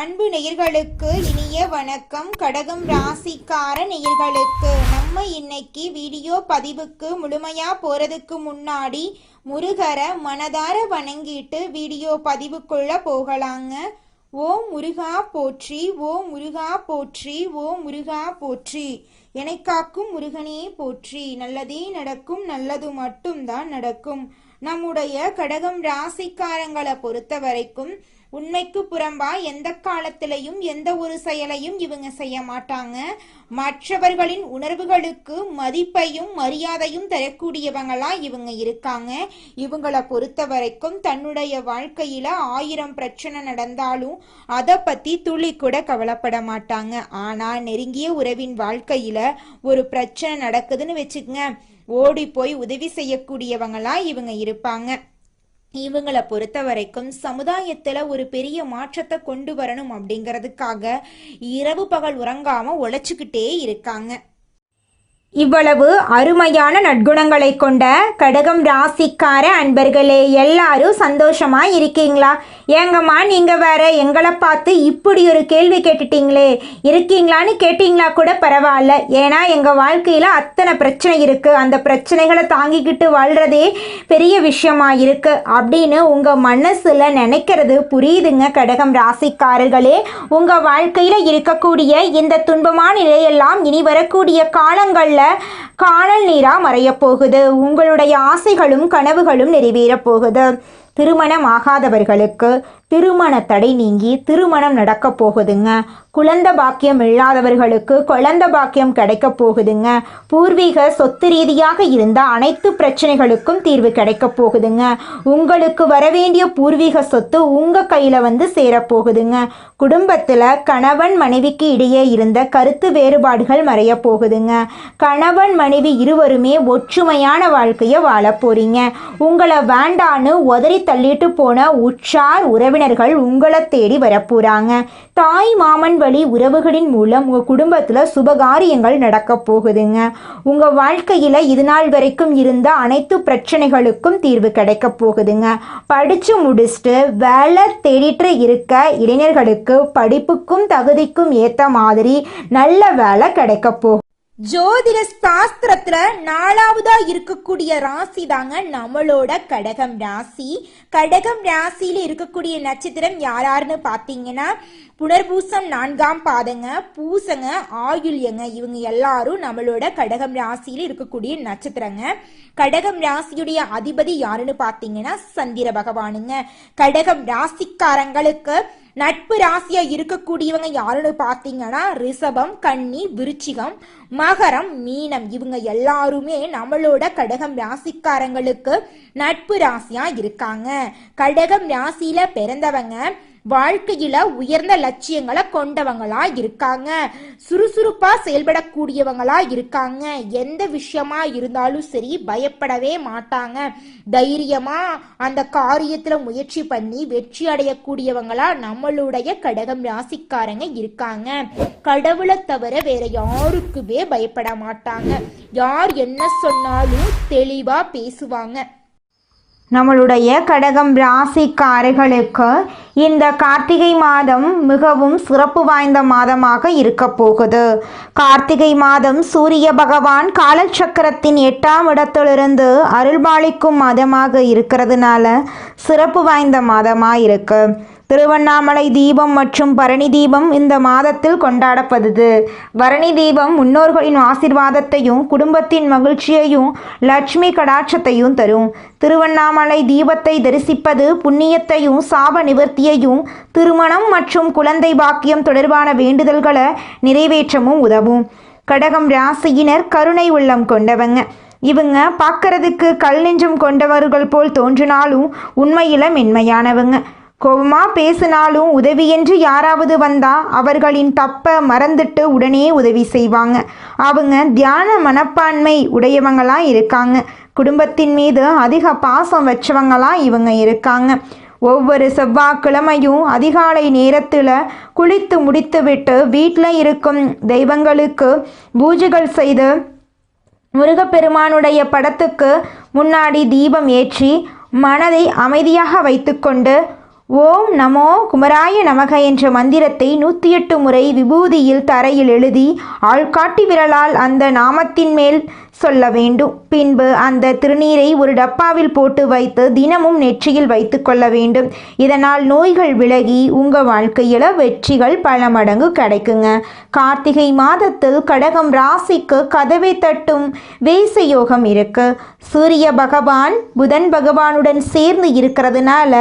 அன்பு நேயர்களுக்கு இனிய வணக்கம். கடகம் ராசிக்கார நேயர்களுக்கு நம்ம இன்னைக்கு வீடியோ பதிவுக்கு முழுமையா போறதுக்கு முன்னாடி முருகரை மனதார வணங்கிட்டு வீடியோ பதிவுக்குள்ள போகலாங்க. ஓம் முருகா போற்றி, ஓம் முருகா போற்றி, ஓம் முருகா போற்றி. என்னை காக்கும் முருகனே போற்றி. நல்லதே நடக்கும், நல்லது மட்டும்தான் நடக்கும். நம்முடைய கடகம் ராசிக்காரங்களை பொறுத்த வரைக்கும் உண்மைக்கு புறம்பா எந்த காலத்திலையும் எந்த ஒரு செயலையும் இவங்க செய்ய மாட்டாங்க. மற்றவர்களின் உணர்வுகளுக்கு மதிப்பையும் மரியாதையும் தரக்கூடியவங்களா இவங்க இருக்காங்க. இவங்களை பொறுத்த வரைக்கும் தன்னுடைய வாழ்க்கையில 1000 பிரச்சனை நடந்தாலும் அதை பத்தி துளி கூட கவலைப்பட மாட்டாங்க. ஆனா நெருங்கிய உறவின் வாழ்க்கையில ஒரு பிரச்சனை நடக்குதுன்னு வச்சுக்கங்க, ஓடி போய் உதவி செய்யக்கூடியவங்களா இவங்க இருப்பாங்க. இவங்களை பொறுத்த வரைக்கும் சமுதாயத்துல ஒரு பெரிய மாற்றத்தை கொண்டு வரணும் அப்படிங்கிறதுக்காக இரவு பகல் உறங்காம உழைச்சுக்கிட்டே இருக்காங்க. இவ்வளவு அருமையான நற்குணங்களை கொண்ட கடகம் ராசிக்கார அன்பர்களே, எல்லாரும் சந்தோஷமா இருக்கீங்களா? ஏங்கம்மா நீங்க வேற எங்களை பார்த்து இப்படி ஒரு கேள்வி கேட்டுட்டீங்களே, இருக்கீங்களான்னு கேட்டீங்களா கூட பரவாயில்ல. ஏன்னா எங்க வாழ்க்கையில அத்தனை பிரச்சனை இருக்கு, அந்த பிரச்சனைகளை தாங்கிக்கிட்டு வாழ்றதே பெரிய விஷயமா இருக்கு அப்படின்னு உங்க மனசுல நினைக்கிறது புரியுதுங்க. கடகம் ராசிக்காரர்களே, உங்க வாழ்க்கையில இருக்கக்கூடிய இந்த துன்பமான நிலையெல்லாம் இனி வரக்கூடிய காலங்கள் காணல் நீரா மறைய போகுது. உங்களுடைய ஆசைகளும் கனவுகளும் நிறைவேற போகுது. திருமணம் ஆகாதவர்களுக்கு திருமண தடை நீங்கி திருமணம் நடக்க போகுதுங்க. குழந்தை பாக்கியம் இல்லாதவர்களுக்கு குழந்தை பாக்கியம் கிடைக்க போகுதுங்க. பூர்வீக சொத்து ரீதியாக இருந்த அனைத்து பிரச்சனைகளுக்கும் தீர்வு கிடைக்க போகுதுங்க. உங்களுக்கு வரவேண்டிய பூர்வீக சொத்து உங்க கையில சேரப்போகுதுங்க. குடும்பத்துல கணவன் மனைவிக்கு இடையே இருந்த கருத்து வேறுபாடுகள் மறைய போகுதுங்க. கணவன் மனைவி இருவருமே ஒற்றுமையான வாழ்க்கையை வாழ போறீங்க. உங்களை வேண்டான்னு உதறி தள்ளிட்டு போன உற்றார் உறவினர்கள் உங்களை தேடி வரப்போறாங்க. தாய் மாமன் வழி உறவுகளின் மூலம் உங்க குடும்பத்துல சுபகாரியங்கள் நடக்க போகுதுங்க. உங்க வாழ்க்கையில இது நாள் வரைக்கும் இருந்த அனைத்து பிரச்சனைகளுக்கும் தீர்வு கிடைக்க போகுதுங்க. படிச்சு முடிச்சுட்டு வேலை தேடிட்டு இருக்க இளைஞர்களுக்கு படிப்புக்கும் தகுதிக்கும் ஏத்த மாதிரி நல்ல வேலை கிடைக்க போகுது. ஜோதிட சாஸ்திரத்துல 4வதா இருக்கக்கூடிய ராசி தாங்க நம்மளோட கடகம் ராசி. கடகம் ராசியில இருக்கக்கூடிய நட்சத்திரம் யாராருன்னு பாத்தீங்கன்னா புனர்பூசம் 4ஆம் பாதங்க, பூசங்க, ஆயுள்யங்க. இவங்க எல்லாரும் நம்மளோட கடகம் ராசியில இருக்கக்கூடிய நட்சத்திரங்க. கடகம் ராசியுடைய அதிபதி யாருன்னு பாத்தீங்கன்னா சந்திர பகவானுங்க. கடகம் ராசிக்காரங்களுக்கு நட்பு ராசியா இருக்கக்கூடியவங்க யாருன்னு பாத்தீங்கன்னா ரிஷபம், கன்னி, விருச்சிகம், மகரம், மீனம். இவங்க எல்லாருமே நம்மளோட கடகம் ராசிக்காரங்களுக்கு நட்பு ராசியா இருக்காங்க. கடகம் ராசியில பிறந்தவங்க வாழ்க்கையில உயர்ந்த லட்சியங்களை கொண்டவங்களா இருக்காங்க. சுறுசுறுப்பா செயல்படக்கூடியவங்களா இருக்காங்க. எந்த விஷயமா இருந்தாலும் சரி பயப்படவே மாட்டாங்க. தைரியமா அந்த காரியத்துல முயற்சி பண்ணி வெற்றி அடையக்கூடியவங்களா நம்மளுடைய கடகம் ராசிக்காரங்க இருக்காங்க. கடவுளை தவிர வேற யாருக்குமே பயப்பட மாட்டாங்க. யார் என்ன சொன்னாலும் தெளிவா பேசுவாங்க. நம்மளுடைய கடகம் ராசிக்காரர்களுக்கு இந்த கார்த்திகை மாதம் மிகவும் சிறப்பு வாய்ந்த மாதமாக இருக்க போகுது. கார்த்திகை மாதம் சூரிய பகவான் காலச்சக்கரத்தின் 8ஆம் இடத்திலிருந்து அருள்பாலிக்கும் மாதமாக இருக்கிறதுனால சிறப்பு வாய்ந்த மாதமாக இருக்கு. திருவண்ணாமலை தீபம் மற்றும் பரணி தீபம் இந்த மாதத்தில் கொண்டாடப்படுது. பரணி தீபம் முன்னோர்களின் ஆசீர்வாதத்தையும் குடும்பத்தின் மகிழ்ச்சியையும் லட்சுமி கடாட்சத்தையும் தரும். திருவண்ணாமலை தீபத்தை தரிசிப்பது புண்ணியத்தையும் சாப நிவர்த்தியையும் திருமணம் மற்றும் குழந்தை பாக்கியம் தொடர்பான வேண்டுதல்களை நிறைவேற்றவும் உதவும். கடகம் ராசியினர் கருணை உள்ளம் கொண்டவங்க. இவங்க பார்க்கறதுக்கு கல் நெஞ்சம் கொண்டவர்கள் போல் தோன்றினாலும் உண்மையில மென்மையானவங்க. கோபமா பேசினாலும் உதவியென்று யாராவது வந்தா அவர்களின் தப்ப மறந்துட்டு உடனே உதவி செய்வாங்க. அவங்க தியான மனப்பான்மை உடையவங்களா இருக்காங்க. குடும்பத்தின் மீது அதிக பாசம் வச்சவங்களா இவங்க இருக்காங்க. ஒவ்வொரு செவ்வாய்க்கிழமையும் அதிகாலை நேரத்தில் குளித்து முடித்துவிட்டு வீட்டில் இருக்கும் தெய்வங்களுக்கு பூஜைகள் செய்து முருகப்பெருமானுடைய படத்துக்கு முன்னாடி தீபம் ஏற்றி மனதை அமைதியாக வைத்துக்கொண்டு ஓம் நமோ குமராய நமக என்ற மந்திரத்தை 108 முறை விபூதியில் தரையில் எழுதி ஆள்காட்டி விரலால் அந்த நாமத்தின் மேல் சொல்ல வேண்டும். பின்பு அந்த திருநீரை ஒரு டப்பாவில் போட்டு வைத்து தினமும் நெற்றியில் வைத்து கொள்ள வேண்டும். இதனால் நோய்கள் விலகி உங்கள் வாழ்க்கையில் வெற்றிகள் பல மடங்கு கிடைக்குங்க. கார்த்திகை மாதத்தில் கடகம் ராசிக்கு கதவை தட்டும் வேச யோகம் இருக்கு. சூரிய பகவான் புதன் பகவானுடன் சேர்ந்து இருக்கிறதுனால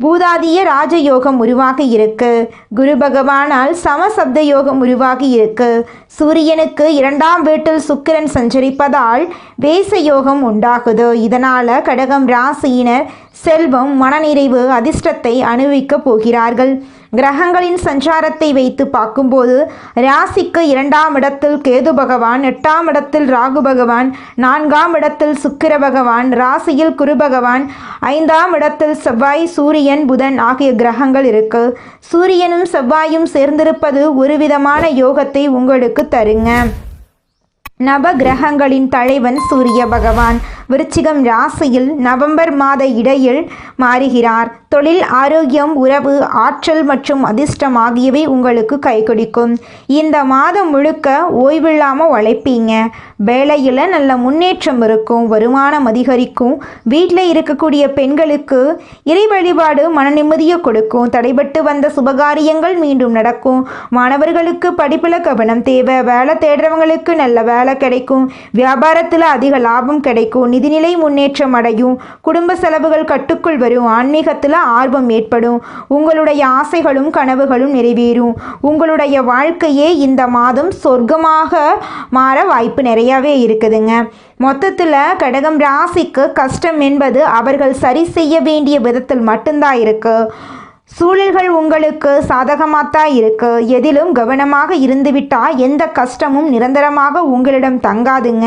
பூதாதிய ராஜயோகம் உருவாகி இருக்கு. குரு பகவானால் சமசப்த யோகம் உருவாகி இருக்கு. சூரியனுக்கு 2ஆம் வீட்டில் சுக்கிரன் சஞ்சரிப்பதால் வேச யோகம் உண்டாகுது. இதனால கடகம் ராசியினர் செல்வம், மனநிறைவு, அதிர்ஷ்டத்தை அனுபவிக்கப் போகிறார்கள். கிரகங்களின் சஞ்சாரத்தை வைத்து பார்க்கும்போது ராசிக்கு 2ஆம் இடத்தில் கேது பகவான், 8ஆம் இடத்தில் ராகு பகவான், 4ஆம் இடத்தில் சுக்கிர பகவான், ராசியில் குரு பகவான், 5ஆம் இடத்தில் செவ்வாய், சூரியன், புதன் ஆகிய கிரகங்கள் இருக்கு. சூரியனும் செவ்வாயும் சேர்ந்திருப்பது ஒரு விதமான யோகத்தை உங்களுக்கு தருங்க. நவ கிரகங்களின் தலைவன் சூரிய பகவான் விருச்சிகம் ராசியில் நவம்பர் மாத இடையில் மாறுகிறார். தொழில், ஆரோக்கியம், உறவு, ஆற்றல் மற்றும் அதிர்ஷ்டம் ஆகியவை உங்களுக்கு கை கொடுக்கும். இந்த மாதம் முழுக்க ஓய்வில்லாமல் உழைப்பீங்க. வேலையில் நல்ல முன்னேற்றம் இருக்கும். வருமானம் அதிகரிக்கும். வீட்டில் இருக்கக்கூடிய பெண்களுக்கு இறை வழிபாடு மன நிம்மதியை கொடுக்கும். தடைபட்டு வந்த சுபகாரியங்கள் மீண்டும் நடக்கும். மாணவர்களுக்கு படிப்பில் கவனம் தேவை. வேலை தேடுறவங்களுக்கு நல்ல வேலை கிடைக்கும். வியாபாரத்தில் அதிக லாபம் கிடைக்கும். நிதிநிலை முன்னேற்றம் அடையும். குடும்ப செலவுகள் கட்டுக்குள் வரும். ஆன்மீகத்தில் ஆர்வம் ஏற்படும். உங்களுடைய ஆசைகளும் கனவுகளும் நிறைவேறும். உங்களுடைய வாழ்க்கையே இந்த மாதம் சொர்க்கமாக மாற வாய்ப்பு நிறையவே இருக்குதுங்க. மொத்தத்தில் கடகம் ராசிக்கு கஷ்டம் என்பது அவர்கள் சரி செய்ய வேண்டிய விதத்தில் மட்டும்தான் இருக்கு. சூழல்கள் உங்களுக்கு சாதகமாகத்தான் இருக்கு. எதிலும் கவனமாக இருந்துவிட்டால் எந்த கஷ்டமும் நிரந்தரமாக உங்களிடம் தங்காதுங்க.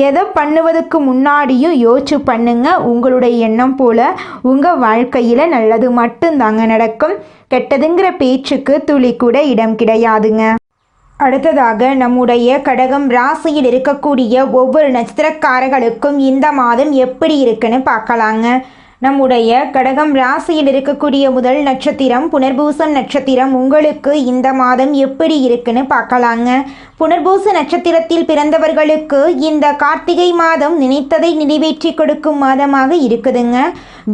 எதை பண்ணுவதற்கு முன்னாடியும் யோசிச்சு பண்ணுங்க. உங்களுடைய எண்ணம் போல உங்கள் வாழ்க்கையில் நல்லது மட்டும்தாங்க நடக்கும். கெட்டதுங்கிற பேச்சுக்கு துளி கூட இடம் கிடையாதுங்க. அடுத்ததாக நம்முடைய கடகம் ராசியில் இருக்கக்கூடிய ஒவ்வொரு நட்சத்திரக்காரர்களுக்கும் இந்த மாதம் எப்படி இருக்குன்னு பார்க்கலாங்க. நம்முடைய கடகம் ராசியில் இருக்கக்கூடிய முதல் நட்சத்திரம் புனர்பூசம் நட்சத்திரம். உங்களுக்கு இந்த மாதம் எப்படி இருக்குன்னு பார்க்கலாங்க. புனர்பூச நட்சத்திரத்தில் பிறந்தவர்களுக்கு இந்த கார்த்திகை மாதம் நினைத்ததை நிறைவேற்றி கொடுக்கும் மாதமாக இருக்குதுங்க.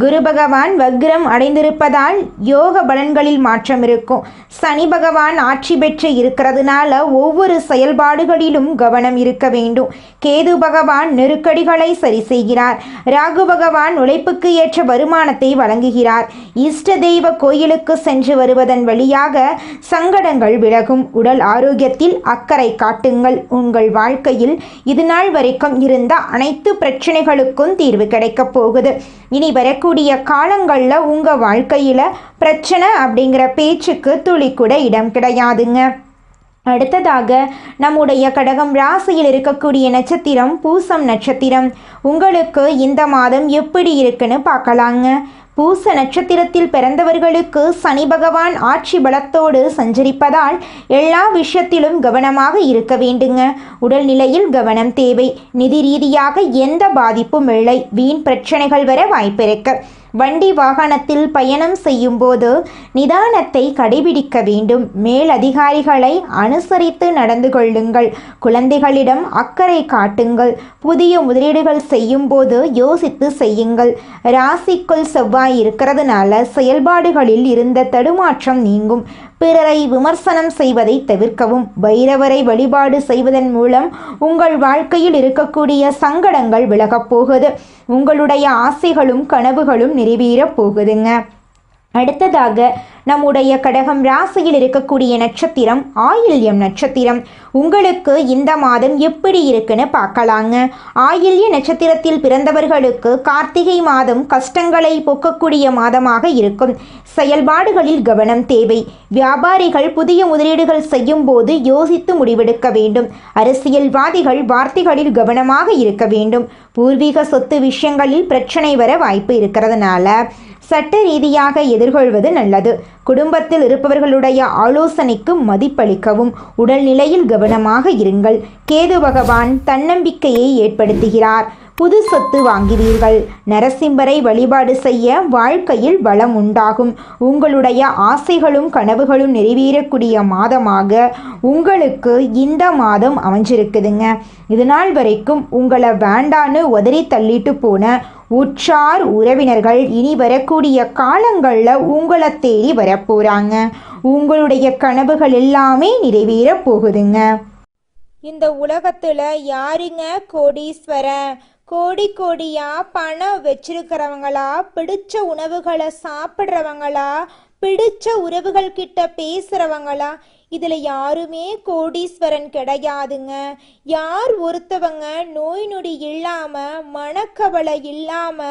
குரு பகவான் வக்ரம் அடைந்திருப்பதால் யோக பலன்களில் மாற்றம் இருக்கும். சனி பகவான் ஆட்சி பெற்று இருக்கிறதுனால ஒவ்வொரு செயல்பாடுகளிலும் கவனம் இருக்க வேண்டும். கேது பகவான் நெருக்கடிகளை சரி செய்கிறார். ராகு பகவான் உழைப்புக்கு ஏற்ற வருமானத்தை வழங்குகிறார். இஷ்ட தெய்வ கோயிலுக்கு சென்று வருவதன் வழியாக சங்கடங்கள் விலகும். உடல் ஆரோக்கியத்தில் அக்கறை காட்டுங்கள். உங்கள் வாழ்க்கையில் இதுநாள் வரைக்கும் இருந்த அனைத்து பிரச்சனைகளுக்கும் தீர்வு கிடைக்கப் போகுது. இனி வரக்கூடிய காலங்களில் உங்கள் வாழ்க்கையில் பிரச்சனை அப்படிங்கிற பேச்சுக்கு துளி கூட இடம் கிடையாதுங்க. அடுத்ததாக நம்முடைய கடகம் ராசியில் இருக்கக்கூடிய நட்சத்திரம் பூசம் நட்சத்திரம். உங்களுக்கு இந்த மாதம் எப்படி இருக்குன்னு பார்க்கலாங்க. பூச நட்சத்திரத்தில் பிறந்தவர்களுக்கு சனி பகவான் ஆட்சி பலத்தோடு சஞ்சரிப்பதால் எல்லா விஷயத்திலும் கவனமாக இருக்க வேண்டுங்க. உடல்நிலையில் கவனம் தேவை. நிதி ரீதியாக எந்த பாதிப்பும் இல்லை. வீண் பிரச்சனைகள் வர வாய்ப்பிருக்கு. வண்டி வாகனத்தில் பயணம் செய்யும் போது நிதானத்தை கடைபிடிக்க வேண்டும். மேல் அதிகாரிகளை அனுசரித்து நடந்து கொள்ளுங்கள். குழந்தைகளிடம் அக்கறை காட்டுங்கள். புதிய முதலீடுகள் செய்யும் போது யோசித்து செய்யுங்கள். ராசிக்குள் செவ்வாய் இருக்கிறதுனால செயல்பாடுகளில் இருந்த தடுமாற்றம் நீங்கும். பிறரை விமர்சனம் செய்வதை தவிர்க்கவும். பைரவரை வழிபாடு செய்வதன் மூலம் உங்கள் வாழ்க்கையில் இருக்கக்கூடிய சங்கடங்கள் விலகப் போகுது. உங்களுடைய ஆசைகளும் கனவுகளும் நிறைவேறப் போகுதுங்க. அடுத்ததாக நம்முடைய கடகம் ராசியில் இருக்கக்கூடிய நட்சத்திரம் ஆயில்யம் நட்சத்திரம். உங்களுக்கு இந்த மாதம் எப்படி இருக்குன்னு பார்க்கலாங்க. ஆயில்ய நட்சத்திரத்தில் பிறந்தவர்களுக்கு கார்த்திகை மாதம் கஷ்டங்களை போக்கக்கூடிய மாதமாக இருக்கும். செயல்பாடுகளில் கவனம் தேவை. வியாபாரிகள் புதிய முதலீடுகள் செய்யும் போது யோசித்து முடிவெடுக்க வேண்டும். அரசியல்வாதிகள் வார்த்தைகளில் கவனமாக இருக்க வேண்டும். பூர்வீக சொத்து விஷயங்களில் பிரச்சனை வர வாய்ப்பு இருக்கிறதுனால சட்ட ரீதியாக எதிர்கொள்வது நல்லது. குடும்பத்தில் இருப்பவர்களுடைய ஆலோசனைக்கு மதிப்பளிக்கவும். உடல்நிலையில் கவனமாக இருங்கள். கேது பகவான் தன்னம்பிக்கையை ஏற்படுத்துகிறார். புது சொத்து வாங்குவீர்கள். நரசிம்மரை வழிபாடு செய்ய வாழ்க்கையில் வளம் உண்டாகும். உங்களுடைய ஆசைகளும் கனவுகளும் நிறைவேறக்கூடிய மாதமாக உங்களுக்கு இந்த மாதம் அமைஞ்சிருக்குதுங்க. இதனால் வரைக்கும் உங்களை வேண்டான்னு உதறி தள்ளிட்டு போன உற்றார் உறவினர்கள் இனி வரக்கூடிய காலங்களில் உங்களை தேடி வரப்போகிறாங்க. உங்களுடைய கனவுகள் எல்லாமே நிறைவேற போகுதுங்க. இந்த உலகத்தில் யாருங்க கோடீஸ்வரன்? கோடி கோடியா பணம் வச்சிருக்கிறவங்களா, பிடிச்ச உணவுகளை சாப்பிட்றவங்களா, பிடிச்ச உறவுகள் கிட்ட பேசுறவங்களா? இதுல யாருமே கோடீஸ்வரன் கிடையாதுங்க. யார் ஒருத்தவங்க நோய் நொடி இல்லாம மனக்கவலை இல்லாம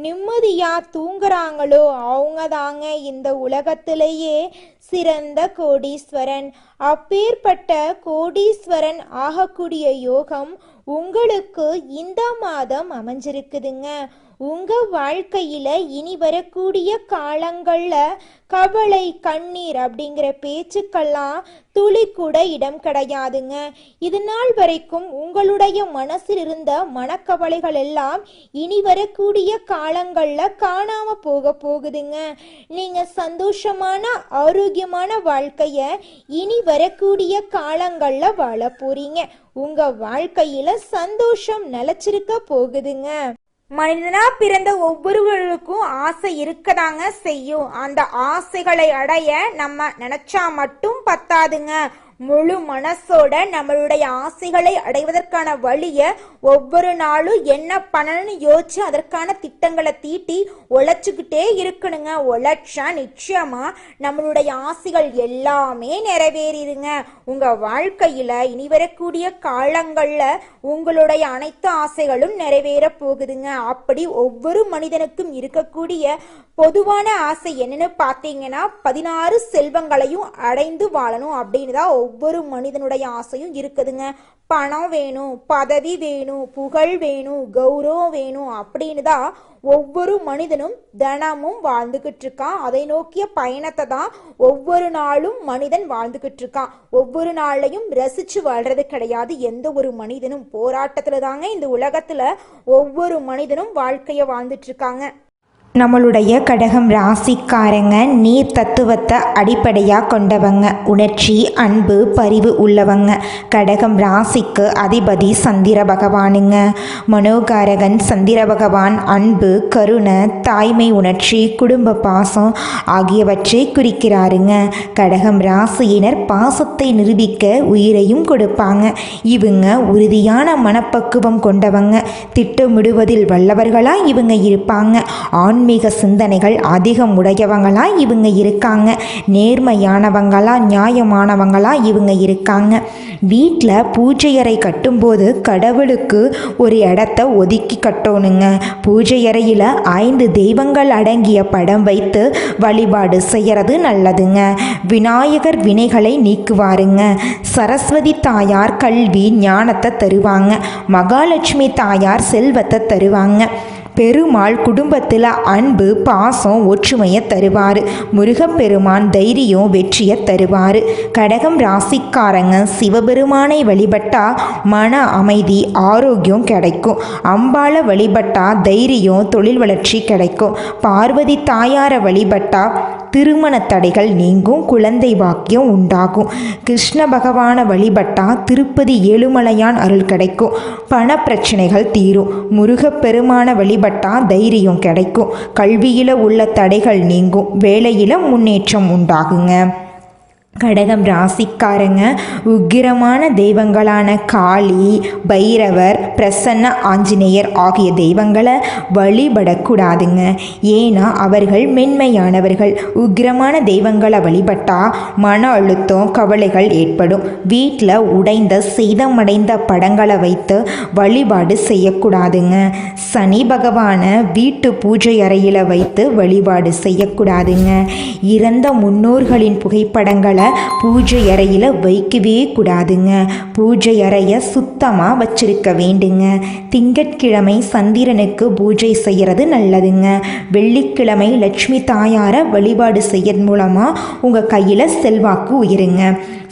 நிம்மதியா தூங்குறாங்களோ அவங்க தாங்க இந்த உலகத்திலேயே சிறந்த கோடீஸ்வரன். அப்பேற்பட்ட கோடீஸ்வரன் ஆகக்கூடிய யோகம் உங்களுக்கு இந்த மாதம் அமைஞ்சிருக்குதுங்க. உங்க வாழ்க்கையில இனி வரக்கூடிய காலங்கள்ல கவலை கண்ணீர் அப்படிங்கிற பேச்சுக்கெல்லாம் துளி கூட இடம் கிடையாதுங்க. இது நாள் வரைக்கும் உங்களுடைய மனசில் இருந்த மனக்கவலைகள் எல்லாம் இனி வரக்கூடிய காலங்கள்ல காணாம போகுதுங்க. நீங்க சந்தோஷமான ஆரோக்கியமான வாழ்க்கைய இனி வரக்கூடிய காலங்கள்ல வாழ போறீங்க. உங்க வாழ்க்கையில சந்தோஷம் நிலைச்சிருக்க போகுதுங்க. மனிதனா பிறந்த ஒவ்வொருவருக்கும் ஆசை இருக்கதாங்க செய்யும். அந்த ஆசைகளை அடைய நம்ம நினைச்சா மட்டும் பத்தாதுங்க. முழு மனசோட நம்மளுடைய ஆசைகளை அடைவதற்கான வழியை ஒவ்வொரு நாளும் என்ன பண்ணணும்னு யோசிச்சு அதற்கான திட்டங்களை தீட்டி உழைச்சிக்கிட்டே இருக்கணுங்க. உழைச்சா நிச்சயமா நம்மளுடைய ஆசைகள் எல்லாமே நிறைவேறிடுங்க. உங்க வாழ்க்கையில இனி வரக்கூடிய காலங்கள்ல உங்களுடைய அனைத்து ஆசைகளும் நிறைவேற போகுதுங்க. அப்படி ஒவ்வொரு மனிதனுக்கும் இருக்கக்கூடிய பொதுவான ஆசை என்னன்னு பார்த்தீங்கன்னா 16 செல்வங்களையும் அடைந்து வாழணும் அப்படின்னு தான் ஒவ்வொரு மனிதனுடைய ஆசையும் இருக்குதுங்க. பணம் வேணும், பதவி வேணும், புகழ் வேணும், கௌரவம் வேணும் அப்படின்னு தான் ஒவ்வொரு மனிதனும் தினமும் வாழ்ந்துகிட்டு இருக்கான். அதை நோக்கிய பயணத்தை தான் ஒவ்வொரு நாளும் மனிதன் வாழ்ந்துகிட்டு இருக்கான். ஒவ்வொரு நாளையும் ரசிச்சு வாழ்றது கிடையாது. எந்த ஒரு மனிதனும் போராட்டத்துல தாங்க இந்த உலகத்துல ஒவ்வொரு மனிதனும் வாழ்க்கைய வாழ்ந்துட்டு இருக்காங்க. நம்மளுடைய கடகம் ராசிக்காரங்க நீர் தத்துவத்தை அடிப்படையாக கொண்டவங்க. உணர்ச்சி, அன்பு, பரிவு உள்ளவங்க. கடகம் ராசிக்கு அதிபதி சந்திர பகவானுங்க. மனோகாரகன் சந்திர பகவான் அன்பு, கருணை, தாய்மை உணர்ச்சி, குடும்ப பாசம் ஆகியவற்றை குறிக்கிறாருங்க. கடகம் ராசியினர் பாசத்தை நிரூபிக்க உயிரையும் கொடுப்பாங்க. இவங்க உறுதியான மனப்பக்குவம் கொண்டவங்க. திட்டமிடுவதில் வல்லவர்களாக இவங்க இருப்பாங்க. ஆன்மீக சிந்தனைகள் அதிகம் உடையவங்களா இவங்க இருக்காங்க. நேர்மையானவங்களா, நியாயமானவங்களா இவங்க இருக்காங்க. வீட்டில் பூஜை அறை கட்டும்போது கடவுளுக்கு ஒரு இடத்த ஒதுக்கி கட்டணுங்க. பூஜை அறையில் 5 தெய்வங்கள் அடங்கிய படம் வைத்து வழிபாடு செய்கிறது நல்லதுங்க. விநாயகர் வினைகளை நீக்குவாருங்க. சரஸ்வதி தாயார் கல்வி ஞானத்தை தருவாங்க. மகாலட்சுமி தாயார் செல்வத்தை தருவாங்க. பெருமாள் குடும்பத்தில் அன்பு, பாசம், ஒற்றுமையை தருவார். முருகப்பெருமான் தைரியம், வெற்றியை தருவார். கடகம் ராசிக்காரங்க சிவபெருமானை வழிபட்டா மன அமைதி, ஆரோக்கியம் கிடைக்கும். அம்பாளை வழிபட்டா தைரியம், தொழில் வளர்ச்சி கிடைக்கும். பார்வதி தாயாரை வழிபட்டா திருமண தடைகள் நீங்கும், குழந்தை பாக்கியம் உண்டாகும். கிருஷ்ண பகவானை வழிபட்டா திருப்பதி ஏழுமலையான் அருள் கிடைக்கும், பண பிரச்சனைகள் தீரும். முருகப்பெருமான வழிபட்டா தைரியம் கிடைக்கும். கல்வியில உள்ள தடைகள் நீங்கும், வேலையில முன்னேற்றம் உண்டாகுங்க. கடகம் ராசிக்காரங்க உக்கிரமான தெய்வங்களான காளி, பைரவர், பிரசன்ன ஆஞ்சநேயர் ஆகிய தெய்வங்களை வழிபடக்கூடாதுங்க. ஏன்னா அவர்கள் மென்மையானவர்கள். உக்கிரமான தெய்வங்களை வழிபட்டால் மன அழுத்தம், கவலைகள் ஏற்படும். வீட்டில் உடைந்த சேதமடைந்த படங்களை வைத்து வழிபாடு செய்யக்கூடாதுங்க. சனி பகவானை வீட்டு பூஜை அறையில் வைத்து வழிபாடு செய்யக்கூடாதுங்க. இறந்த முன்னோர்களின் புகைப்படங்களை பூஜை அறையில் வைக்கவே கூடாதுங்க. பூஜை அறையை சுத்தமாக வச்சிருக்க வேண்டுங்க. திங்கட்கிழமை சந்திரனுக்கு பூஜை செய்கிறது நல்லதுங்க. வெள்ளிக்கிழமை லட்சுமி தாயாரை வழிபாடு செய்யறது மூலமாக உங்கள் கையில் செல்வாக்கு உயருங்க.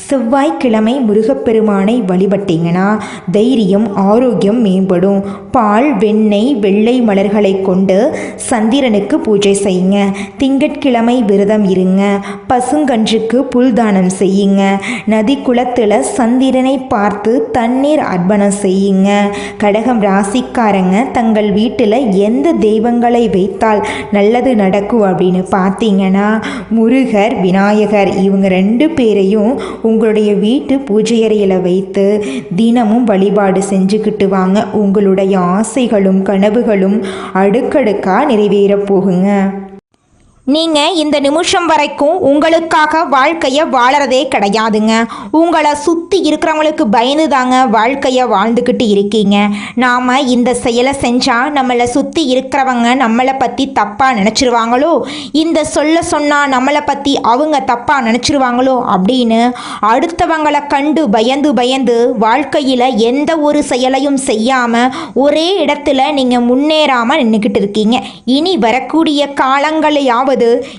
செவ்வாய்க்கிழமை முருகப்பெருமானை வழிபட்டீங்கன்னா தைரியம் ஆரோக்கியம் மேம்படும். பால் வெண்ணெய் வெள்ளை மலர்களை கொண்டு சந்திரனுக்கு பூஜை செய்யுங்க. திங்கட்கிழமை விரதம் இருங்க. பசுங்கன்றுக்கு புல்தானம் செய்யுங்க. நதி குளத்தில் சந்திரனை பார்த்து தண்ணீர் அர்ப்பணம் செய்யுங்க. கடகம் ராசிக்காரங்க தங்கள் வீட்டில் எந்த தெய்வங்களை வைத்தால் நல்லது நடக்கும் அப்படின்னு பார்த்தீங்கன்னா முருகர் விநாயகர் இவங்க 2 பேரையும் உங்களுடைய வீட்டு பூஜை அறையில் வைத்து தினமும் வழிபாடு செஞ்சுக்கிட்டு வாங்க. உங்களுடைய ஆசைகளும் கனவுகளும் அடுக்கடுக்காக நிறைவேறப் போகுங்க. நீங்கள் இந்த நிமிஷம் வரைக்கும் உங்களுக்காக வாழ்க்கையை வாழறதே கிடையாதுங்க. உங்களை சுற்றி இருக்கிறவங்களுக்கு பயந்து தாங்க வாழ்க்கையை வாழ்ந்துக்கிட்டு இருக்கீங்க. நாம் இந்த செயலை செஞ்சால் நம்மளை சுற்றி இருக்கிறவங்க நம்மளை பற்றி தப்பாக நினச்சிருவாங்களோ, இந்த சொன்னால் நம்மளை பற்றி அவங்க தப்பாக நினச்சிருவாங்களோ அப்படின்னு அடுத்தவங்களை கண்டு பயந்து வாழ்க்கையில் எந்த ஒரு செயலையும் செய்யாமல் ஒரே இடத்துல நீங்கள் முன்னேறாமல் நின்றுக்கிட்டு இருக்கீங்க. இனி வரக்கூடிய காலங்களையாவது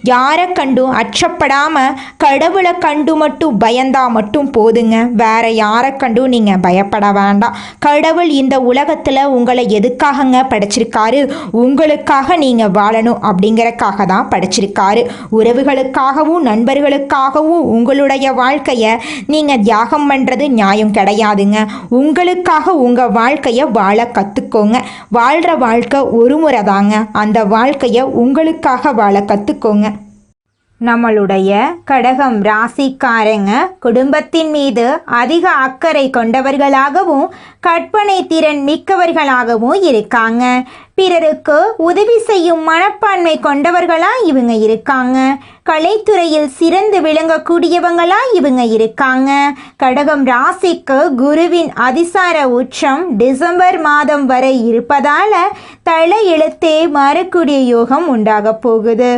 யாரை கண்டும் அச்சப்படாம கடவுளை கண்டு மட்டும் பயந்தா மட்டும் போதுங்க. வேற யாரை கண்டும் நீங்க பயப்பட வேண்டாம். கடவுள் இந்த உலகத்துல உங்களை எதுக்காகங்க படைச்சிருக்காரு? உங்களுக்காக நீங்க வாழணும் அப்படிங்கறக்காக தான் படைச்சிருக்காரு. உறவுகளுக்காகவும் நண்பர்களுக்காகவும் உங்களுடைய வாழ்க்கைய நீங்க தியாகம் பண்றது நியாயம் கிடையாதுங்க. உங்களுக்காக உங்க வாழ்க்கைய வாழ கத்துக்கோங்க. வாழ்ற வாழ்க்கை ஒரு முறை தாங்க. அந்த வாழ்க்கைய உங்களுக்காக வாழ கத்துக்கோங்க. நம்மளுடைய கடகம் ராசிக்காரங்க குடும்பத்தின் மீது அதிக அக்கறை கொண்டவர்களாகவும் கற்பனை திறன் மிக்கவர்களாகவும் இருக்காங்க. பிறருக்கு உதவி செய்யும் மனப்பான்மை கொண்டவர்களா இவங்க இருக்காங்க. கலைத்துறையில் சிறந்து விளங்கக்கூடியவங்களா இவங்க இருக்காங்க. கடகம் ராசிக்கு குருவின் அதிசார உச்சம் டிசம்பர் மாதம் வரை இருப்பதால தலையெழுத்தே மாறக்கூடிய யோகம் உண்டாக போகுது.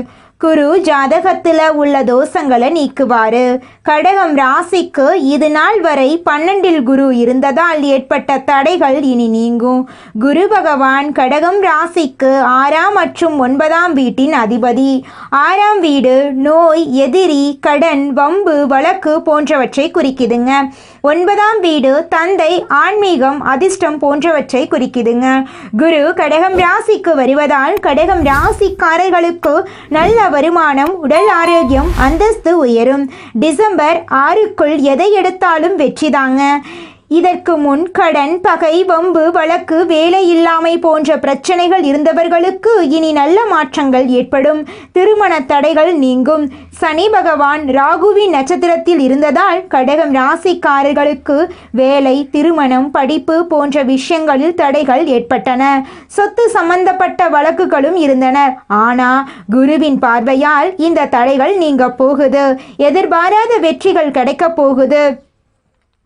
குரு ஜாதகத்தில் உள்ள தோஷங்களை நீக்குவாரு. கடகம் ராசிக்கு இது நாள் வரை 12 குரு இருந்ததால் ஏற்பட்ட தடைகள் இனி நீங்கும். குரு பகவான் கடகம் ராசிக்கு 6ஆம் மற்றும் 9ஆம் வீட்டின் அதிபதி. 6ஆம் வீடு நோய், எதிரி, கடன், வம்பு, வழக்கு போன்றவற்றை குறிக்குதுங்க. 9ஆம் வீடு தந்தை, ஆன்மீகம், அதிர்ஷ்டம் போன்றவற்றை குறிக்குதுங்க. குரு கடகம் ராசிக்கு வருவதால் கடகம் ராசிக்காரர்களுக்கு நல்ல வருமானம், உடல் ஆரோக்கியம், அந்தஸ்து உயரும். டிசம்பர் 6க்குள் எதை எடுத்தாலும் வெற்றிதாங்க. இதற்கு முன் கடன், பகை, வம்பு, வழக்கு, வேலை இல்லாமை போன்ற பிரச்சனைகள் இருந்தவர்களுக்கு இனி நல்ல மாற்றங்கள் ஏற்படும். திருமண தடைகள் நீங்கும். சனி பகவான் ராகுவின் நட்சத்திரத்தில் இருந்ததால் கடகம் ராசிக்காரர்களுக்கு வேலை, திருமணம், படிப்பு போன்ற விஷயங்களில் தடைகள் ஏற்பட்டன. சொத்து சம்பந்தப்பட்ட வழக்குகளும் இருந்தன. ஆனா குருவின் பார்வையால் இந்த தடைகள் நீங்க போகுது. எதிர்பாராத வெற்றிகள் கிடைக்க போகுது.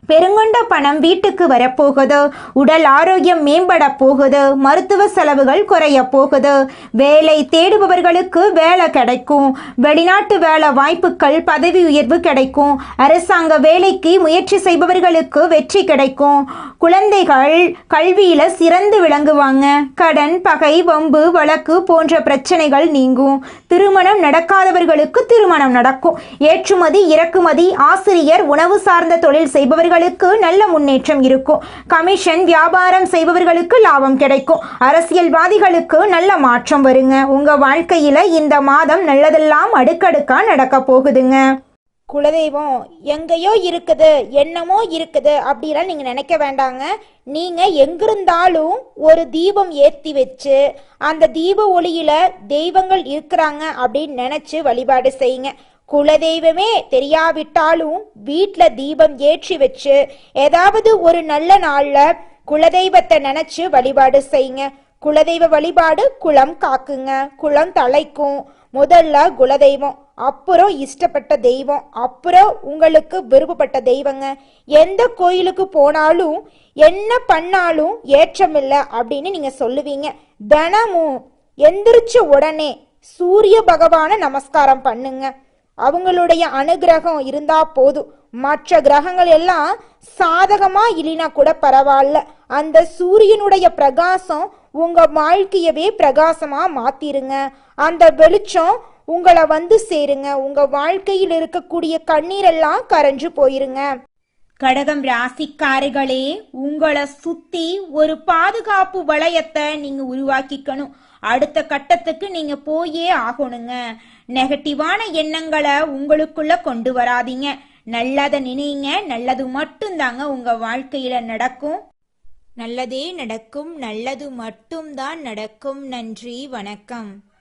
பெருங்கொண்ட பணம் வீட்டுக்கு வரப்போகுது. உடல் ஆரோக்கியம் மேம்பட போகுது. மருத்துவ செலவுகள் குறைய போகுது. வேலை தேடுபவர்களுக்கு வேலை கிடைக்கும். வெளிநாட்டு வேலை வாய்ப்புகள், பதவி உயர்வு கிடைக்கும். அரசாங்க வேலைக்கு முயற்சி செய்பவர்களுக்கு வெற்றி கிடைக்கும். குழந்தைகள் கல்வியில சிறந்து விளங்குவாங்க. கடன், பகை, வம்பு, வழக்கு போன்ற பிரச்சனைகள் நீங்கும். திருமணம் நடக்காதவர்களுக்கு திருமணம் நடக்கும். ஏற்றுமதி, இறக்குமதி, ஆசிரியர், உணவு சார்ந்த தொழில் செய்பவர்கள் நல்ல முன்னேற்றம் இருக்கும். கமிஷன் வியாபாரம் செய்பவர்களுக்கு லாபம் கிடைக்கும். அரசியல்வாதிகளுக்கு நல்ல மாற்றம் வருங்க. உங்க வாழ்க்கையில இந்த மாதம் நல்லதெல்லாம் அடுக்கடுக்கா நடக்க போகுதுங்க. குலதெய்வம் எங்கேயோ இருக்குது, என்னமோ இருக்குது அப்படிலாம் நீங்கள் நினைக்க வேண்டாங்க. நீங்கள் எங்கிருந்தாலும் ஒரு தீபம் ஏற்றி வச்சு அந்த தீப ஒளியில் தெய்வங்கள் இருக்கிறாங்க அப்படின்னு நினச்சி வழிபாடு செய்யுங்க. குலதெய்வமே தெரியாவிட்டாலும் வீட்டில் தீபம் ஏற்றி வச்சு ஏதாவது ஒரு நல்ல நாளில் குலதெய்வத்தை நினச்சி வழிபாடு செய்யுங்க. குலதெய்வ வழிபாடு குலம் காக்குங்க, குலம் தலைக்கும். முதல்ல குலதெய்வம், அப்புறம் இஷ்டப்பட்ட தெய்வம், அப்புறம் உங்களுக்கு விருப்பப்பட்ட தெய்வங்க. எந்த கோயிலுக்கு போனாலும் என்ன பண்ணாலும் ஏற்றமில்லை அப்படின்னு நீங்கள் சொல்லுவீங்க. தினமும் எந்திரிச்ச உடனே சூரிய பகவானை நமஸ்காரம் பண்ணுங்க. அவங்களுடைய அனுகிரகம் இருந்தா போதும். மற்ற கிரகங்கள் எல்லாம் சாதகமா இல்லைனா கூட பரவாயில்ல. அந்த சூரியனுடைய பிரகாசம் உங்க வாழ்க்கையவே பிரகாசமா மாத்திருங்க. அந்த வெளிச்சம் உங்களை வந்து சேருங்க. உங்க வாழ்க்கையில் இருக்கக்கூடிய கண்ணீரெல்லாம் கரைஞ்சு போயிருங்க. கடகம் ராசிக்காரர்களே, உங்களை சுத்தி ஒரு பாதுகாப்பு வளையத்தை நீங்க உருவாக்கிக்கணும். அடுத்த கட்டத்துக்கு நீங்க போயே ஆகணுங்க. நெகட்டிவான எண்ணங்களை உங்களுக்குள்ள கொண்டு வராதீங்க. நல்லதை நினைங்க. நல்லது மட்டும்தாங்க உங்க வாழ்க்கையில நடக்கும். நல்லதே நடக்கும். நல்லது மட்டும்தான் நடக்கும். நன்றி, வணக்கம்.